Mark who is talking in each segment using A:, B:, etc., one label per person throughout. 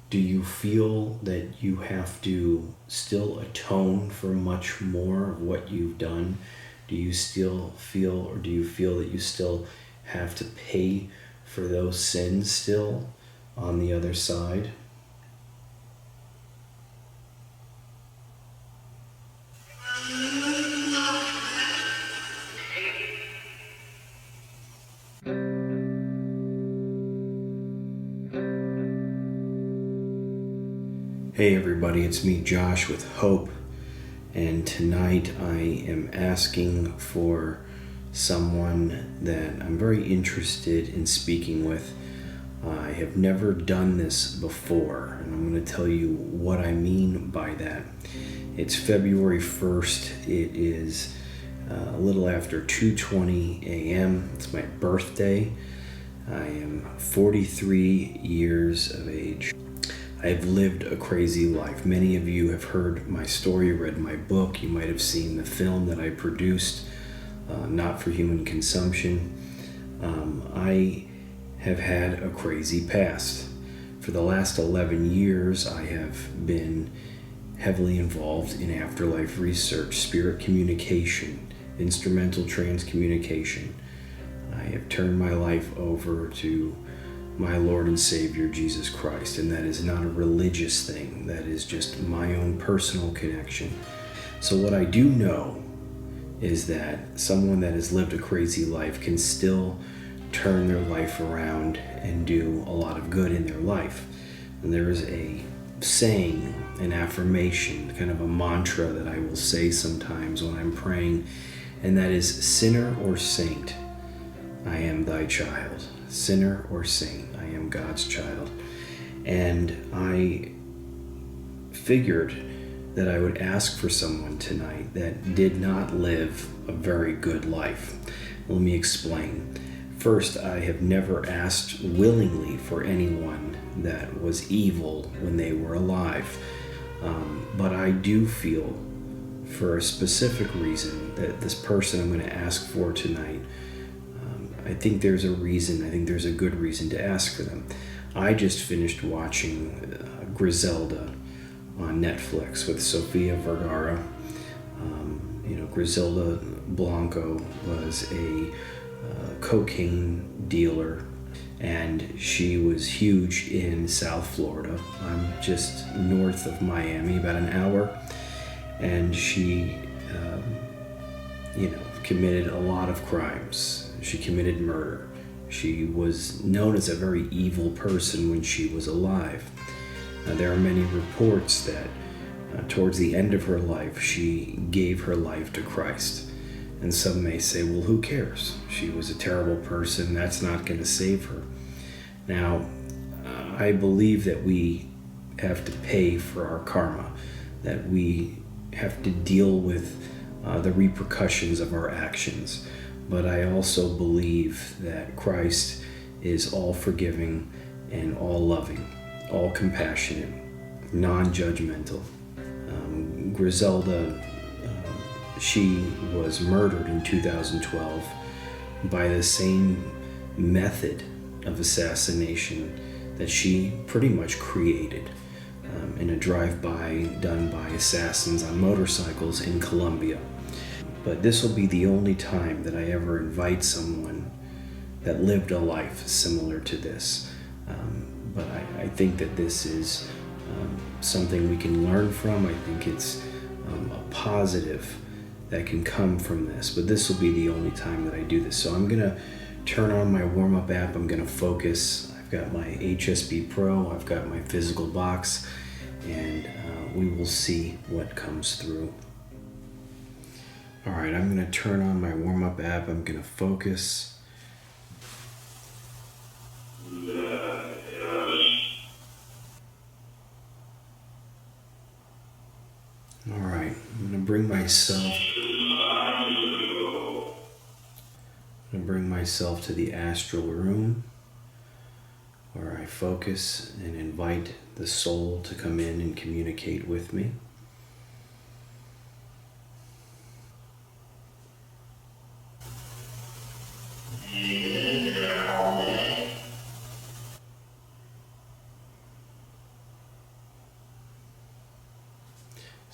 A: Do you feel that you have to still atone for much more of what you've done? Do you still feel, or do you feel that you still have to pay for those sins still on the other side? Hey everybody, it's me Josh with Hope, and tonight I am asking for someone that I'm very interested in speaking with. I have never done this before, and I'm going to tell you what I mean by that. It's February 1st. It is a little after 2:20 a.m. It's my birthday. I am 43 years of age. I have lived a crazy life. Many of you have heard my story, read my book. You might have seen the film that I produced, not for human consumption. I have had a crazy past. For the last 11 years, I have been heavily involved in afterlife research, spirit communication, instrumental transcommunication. I have turned my life over to my Lord and Savior, Jesus Christ, and that is not a religious thing. That is just my own personal connection. So what I do know is that someone that has lived a crazy life can still turn their life around and do a lot of good in their life. And there is a saying, an affirmation, kind of a mantra that I will say sometimes when I'm praying, and that is, sinner or saint, I am thy child. Sinner or saint, I am God's child. And I figured that I would ask for someone tonight that did not live a very good life. Let me explain. First, I have never asked willingly for anyone that was evil when they were alive. But I do feel, for a specific reason, that this person I'm going to ask for tonight, I think there's a reason. I think there's a good reason to ask for them. I just finished watching Griselda on Netflix with Sofia Vergara. Griselda Blanco was a cocaine dealer, and she was huge in South Florida. I'm just north of Miami, about an hour, and she, committed a lot of crimes. She committed murder. She was known as a very evil person when she was alive. There are many reports that towards the end of her life, she gave her life to Christ. And some may say, well, who cares? She was a terrible person. That's not going to save her. Now, I believe that we have to pay for our karma, that we have to deal with the repercussions of our actions. But I also believe that Christ is all forgiving and all loving, all compassionate, non-judgmental. Griselda, she was murdered in 2012 by the same method of assassination that she pretty much created in a drive-by done by assassins on motorcycles in Colombia. But this will be the only time that I ever invite someone that lived a life similar to this. But I think that this is something we can learn from. I think it's a positive that can come from this. But this will be the only time that I do this. So I'm going to turn on my warm-up app. I'm going to focus. I've got my HSB-PRO. I've got my physical box. And we will see what comes through. All right, I'm going to turn on my warm-up app. I'm going to focus. All right, I'm going to bring myself to the astral room where I focus and invite the soul to come in and communicate with me.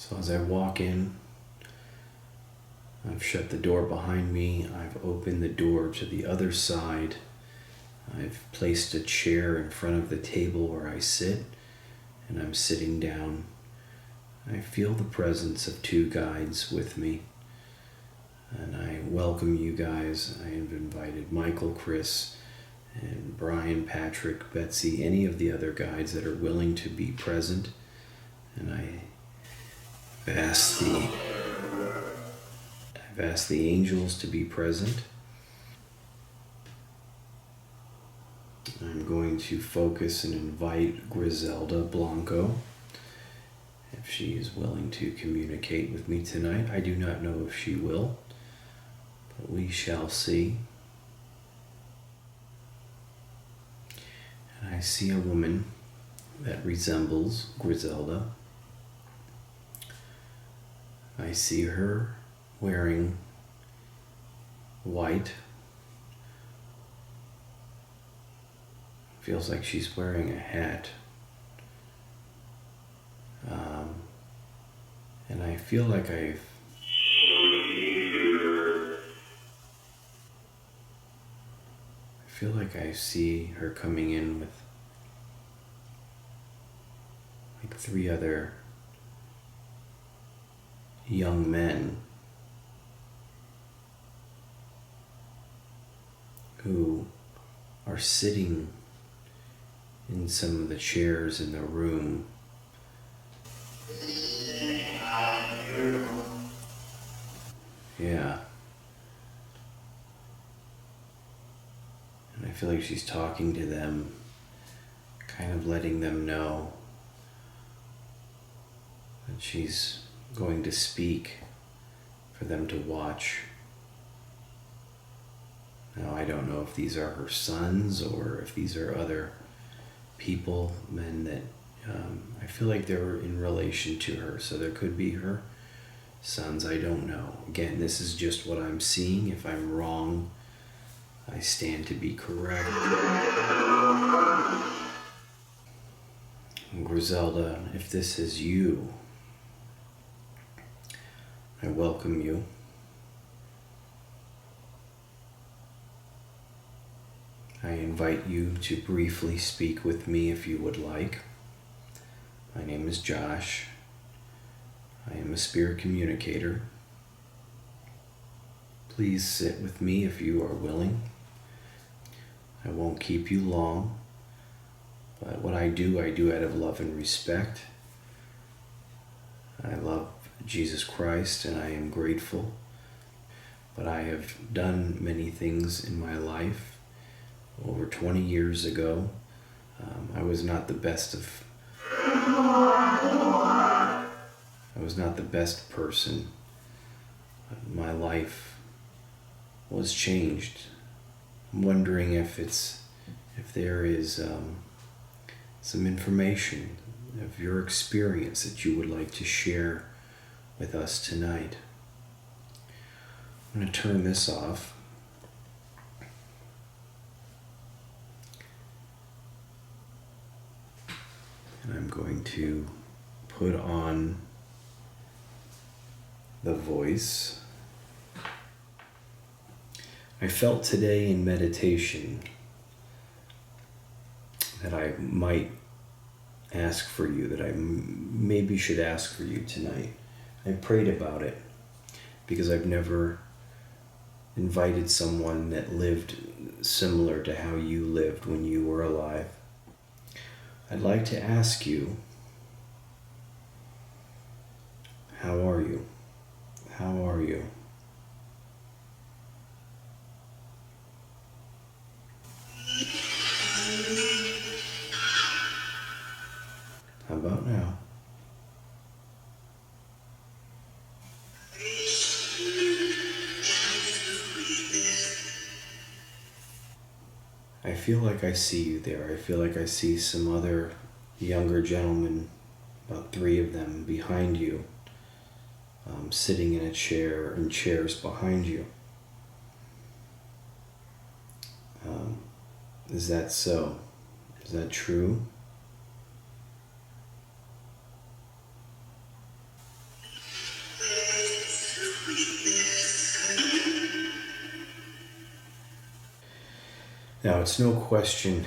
A: So as I walk in, I've shut the door behind me. I've opened the door to the other side. I've placed a chair in front of the table where I sit, and I'm sitting down. I feel the presence of two guides with me, and I welcome you guys. I have invited Michael, Chris, and Brian, Patrick, Betsy, any of the other guides that are willing to be present, and I've asked the angels to be present. I'm going to focus and invite Griselda Blanco if she is willing to communicate with me tonight. I do not know if she will, but we shall see. And I see a woman that resembles Griselda. I see her wearing white. Feels like she's wearing a hat. And I feel like I see her coming in with like 3 other young men who are sitting in some of the chairs in the room. Yeah. And I feel like she's talking to them, kind of letting them know that she's going to speak for them to watch. Now, I don't know if these are her sons or if these are other people, men that I feel like they're in relation to her. So there could be her sons, I don't know. Again, this is just what I'm seeing. If I'm wrong, I stand to be correct. And Griselda, if this is you, I welcome you. I invite you to briefly speak with me if you would like. My name is Josh. I am a spirit communicator. Please sit with me if you are willing. I won't keep you long, but what I do out of love and respect. I love Jesus Christ and I am grateful, but I have done many things in my life. Over 20 years ago, I was not the best person. My life was changed. I'm wondering if there is some information of your experience that you would like to share with us tonight. I'm going to turn this off. And I'm going to put on the voice. I felt today in meditation that I might ask for you, that I maybe should ask for you tonight. I prayed about it because I've never invited someone that lived similar to how you lived when you were alive. I'd like to ask you, how are you? How are you? How about now? I feel like I see you there. I feel like I see some other younger gentlemen, about 3 of them behind you, sitting in a chair and chairs behind you. Is that so? Is that true? Now, it's no question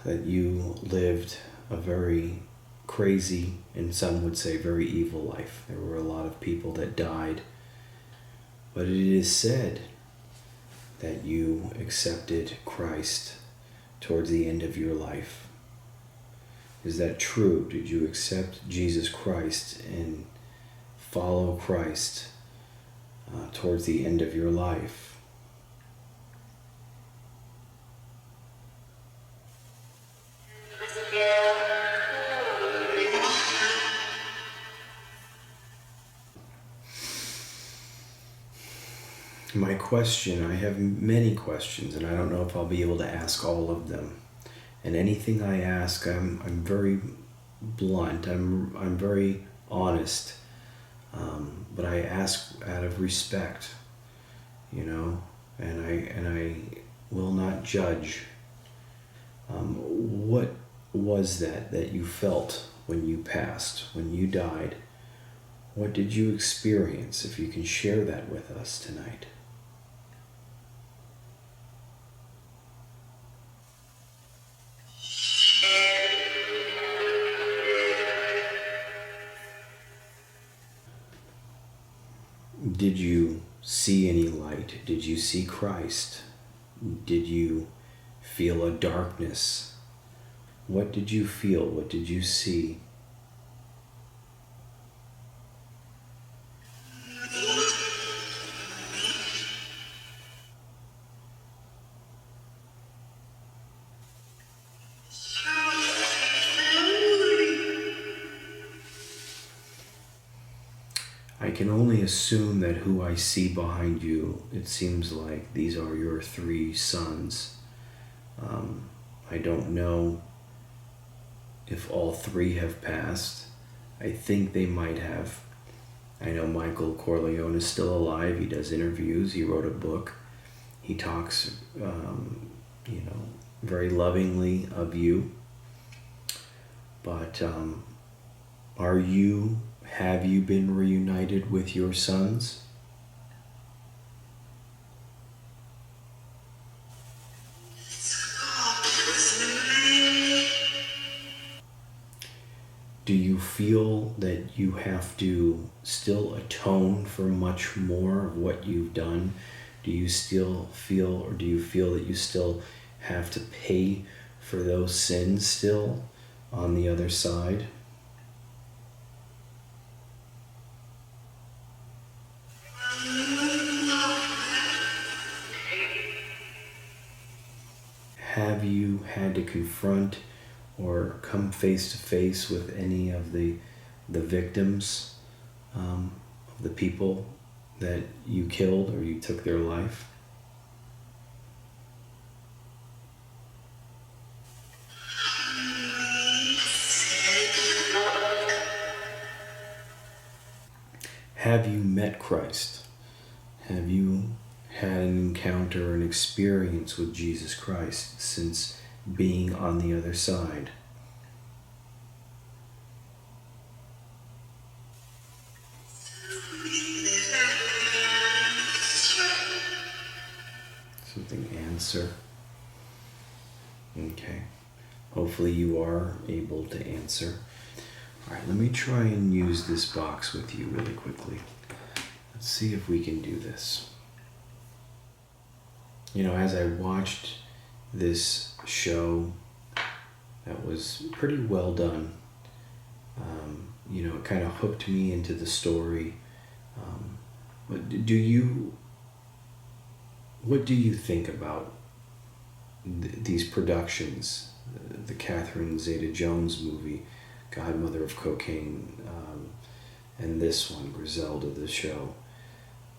A: that you lived a very crazy, and some would say very evil life. There were a lot of people that died, but it is said that you accepted Christ towards the end of your life. Is that true? Did you accept Jesus Christ and follow Christ towards the end of your life? My question, I have many questions, and I don't know if I'll be able to ask all of them. And anything I ask, I'm very blunt. I'm very honest. But I ask out of respect, and I will not judge. What was that you felt when you passed, when you died? What did you experience? If you can share that with us tonight. Did you see any light? Did you see Christ? Did you feel a darkness? What did you feel? What did you see? I can only assume that who I see behind you, it seems like these are your 3 sons. I don't know if all 3 have passed. I think they might have. I know Michael Corleone is still alive. He does interviews. He wrote a book. He talks, very lovingly of you. But have you been reunited with your sons? Do you feel that you have to still atone for much more of what you've done? Do you still feel, or do you feel that you still have to pay for those sins still on the other side? Have you had to confront or come face to face with any of the victims of the people that you killed or you took their life? Have you met Christ? Have you had an encounter, an experience with Jesus Christ since being on the other side? Something answer. Okay. Hopefully you are able to answer. All right, let me try and use this box with you really quickly. Let's see if we can do this. As I watched this show that was pretty well done, it kind of hooked me into the story. But what do you think about these productions? The Catherine Zeta-Jones movie, Godmother of Cocaine, and this one, Griselda, the show.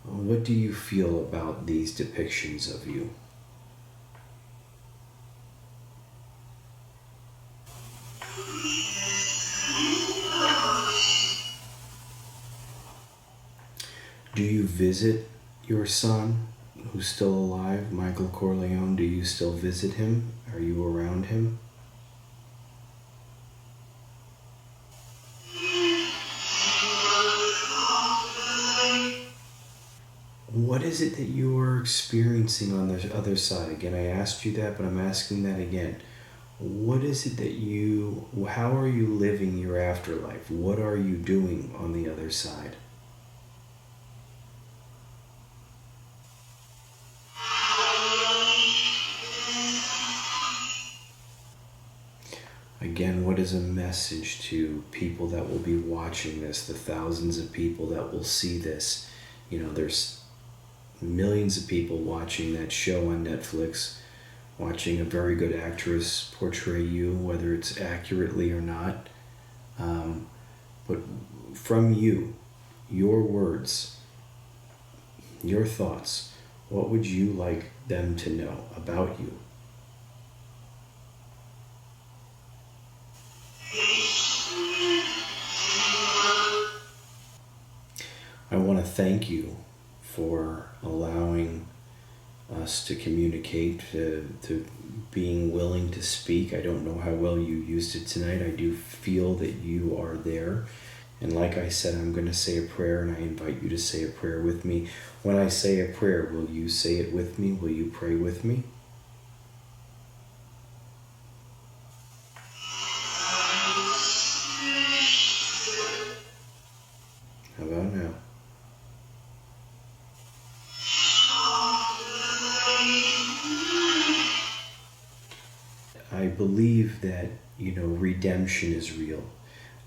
A: What do you feel about these depictions of you? Do you visit your son, who's still alive, Michael Corleone? Do you still visit him? Are you around him? What is is it that you are experiencing on the other side? Again, I asked you that, but I'm asking that again. What is it that how are you living your afterlife? What are you doing on the other side? Again, what is a message to people that will be watching this, the thousands of people that will see this? You know, there's millions of people watching that show on Netflix, watching a very good actress portray you, whether it's accurately or not. But from you, your words, your thoughts, what would you like them to know about you? I want to thank you for allowing us to communicate, to being willing to speak. I don't know how well you used it tonight. I do feel that you are there. And like I said, I'm going to say a prayer, and I invite you to say a prayer with me. When I say a prayer, will you say it with me? Will you pray with me? How about now? I believe that, redemption is real.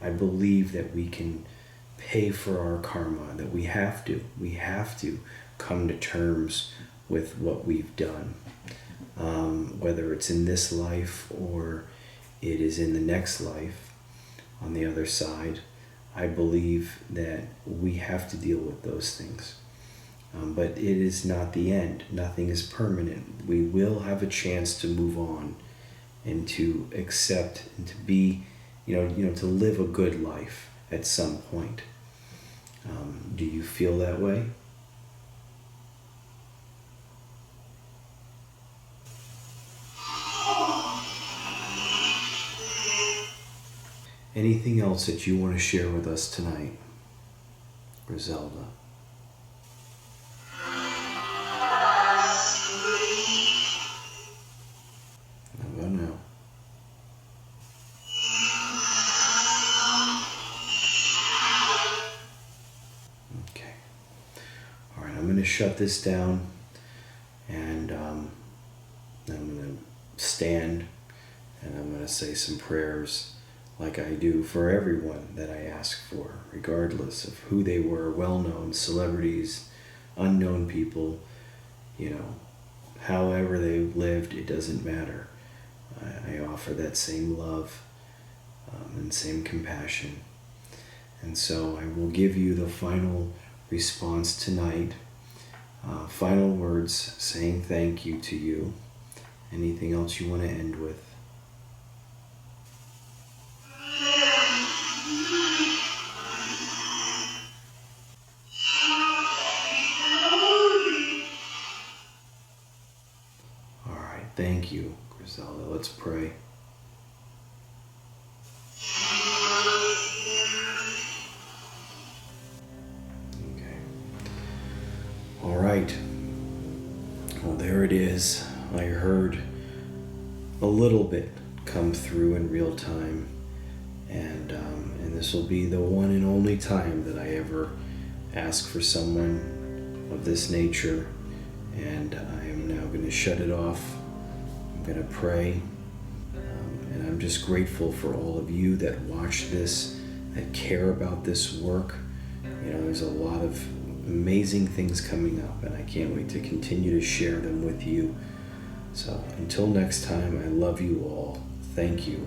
A: I believe that we can pay for our karma, that we have to come to terms with what we've done. Whether it's in this life or it is in the next life, on the other side, I believe that we have to deal with those things. But it is not the end. Nothing is permanent. We will have a chance to move on and to accept and to be, to live a good life at some point. Do you feel that way? Anything else that you want to share with us tonight, Griselda? Shut this down, and I'm going to stand and I'm going to say some prayers like I do for everyone that I ask for, regardless of who they were, well-known celebrities, unknown people, however they lived, it doesn't matter. I offer that same love and same compassion. And so I will give you the final response tonight. Final words saying thank you to you. Anything else you want to end with? All right, thank you, Griselda. Let's pray. Right. Well, there it is. I heard a little bit come through in real time, and this will be the one and only time that I ever ask for someone of this nature, and I am now going to shut it off. I'm going to pray, and I'm just grateful for all of you that watch this, that care about this work. There's a lot of amazing things coming up, and I can't wait to continue to share them with you. So until next time, I love you all. Thank you.